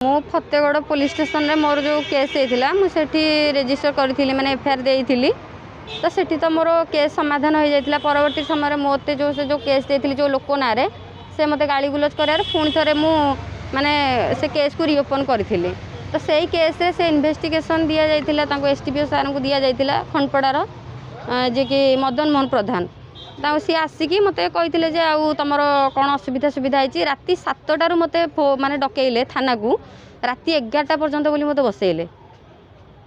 मु फतेगड़ police station रे मोर जो केस होता मुझे रेजिस्टर करी मैंने एफआईआर देती तो सेठी तो मोर केस समाधान हो जाता। परवर्ती समय मत जो केस देती जो लोक ना से मत गाड़ी गुलज कर पुणी थे मु माने से केस को रिओपन करी तो से केस रे से इन्वेस्टिगेशन दि जाता एसटीपीओ सार को दि जाता खंडपड़ार जे कि मदन मोहन प्रधान सी आसिकी मत कही आउ तुम कौन असुविधा सुविधा है राति 7टार मत माने डकैले थाना को राति 11टा पर्यंत बोली मत बसैले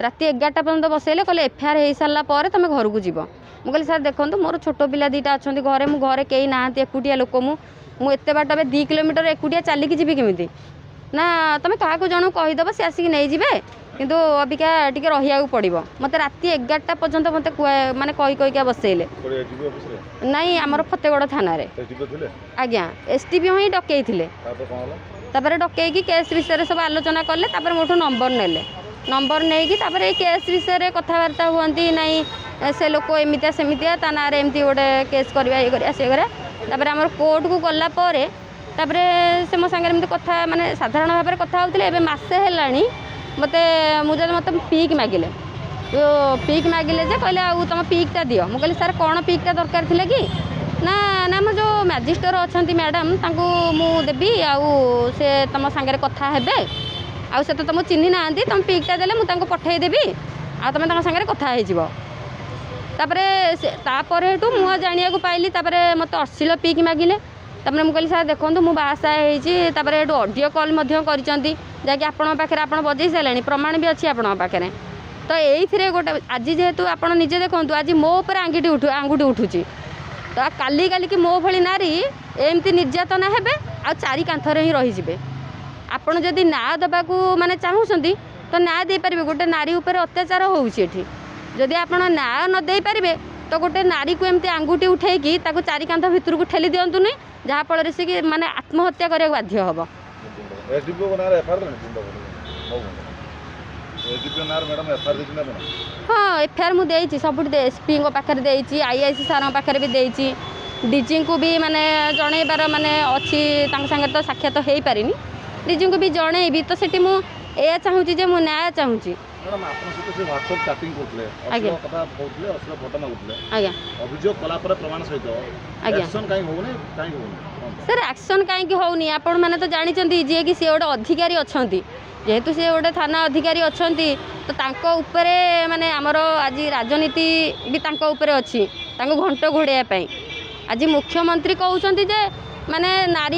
राति 11टा पर्यंत बसैले कहले एफआईआर हो सारापर तुम घर को जीव। मुझे कहली सर देखो मोर छोट पिला दीटा अच्छा घरे घरे कहीं ना एकुटिया लोक मुझे बाट 2 किलोमीटर एकुटिया चलिकी जी केमी ना तुम क्या जन कहीदेव सी आसिक नहीं जाए किंतु अबिका टिके रहिया पड़ो मत राति 11टा पर्यंत मत माने कही कहीका बसैले नहीं आमर फतेगड़ थाना आज्ञा एसटीपीओ ही डकई डकई केस विषय सब आलोचना कले मोठू नंबर नेले नंबर नहीं केस विषय कथबार्ता हुई नहीं से लोक एमतिया सेमतिया ता ना एमती गोटे केस करवा ये करा आम कोर्ट को गलापर से मो सागर कथा माने साधारण भाव में कथा होते मसे है मत मुझे मत पिक मागिले जो पिक मागिले कहले आउ तुम पिकटा दियो मु कहली सर कौन पिकटा दरकार थिले कि ना ना मो जो मैजिस्ट्रेट अच्छा मैडम तांको मु देबी आउ से तुम सागर कथा हेबे आउ से तो तुम चिन्ह ना तुम पिकटा देले मु तांको पठेई देबी आ तुम तांको सागर कथा हे जिवो तापर हेतु मु जानिया को पाइली मत 80 पिक मागिले तापर मु कहली सर देखो मु बासा होती ऑडियो कॉल जैकि आपण पाखे आप बजे सारे प्रमाण भी अच्छी आपण पाखे तो ये गोटे आज जेहेतु आप निजे देखो आज मो पर आंगुठी उठुची तो काली काली कि मो भली नारी एमती निर्यातना हेबे आ चारि कांथरे ही रही आपण जदि ना देवाकू माने चाहूँगी तो ना दे पारे गोटे नारी उपर अत्याचार होउछि एठी जदि आपण ना न दे पारे तो गोटे नारी को एमती आंगुठी उठेकी ताकू चारि कांथ भितर को ठेली दियंतु नहीं जहाँ फल से कि माने आत्महत्या करने बाध्य हम हाँ एफआईआर मुझे सब एसपी पाखे आईआईसी सार पाखे भी देती डीजी को भी माने जनइबार माने अच्छी सांगे तो साक्षात हो पारे डीजी को भी जनइबी तो सेठी मुझे चाहूँगी जे मु न्याय चाहूँगी सर एक्शन कहीं होनी आपण मैंने तो जानते जी कि सी गोटे अधिकारी अच्छा जेहेतु सी गोटे थाना अधिकारी अच्छा तो तांको उपरे माने आमर आज राजनीति भी तांको उपरे अच्छी घंट घोड़ाई आज मुख्यमंत्री कहते माने नारी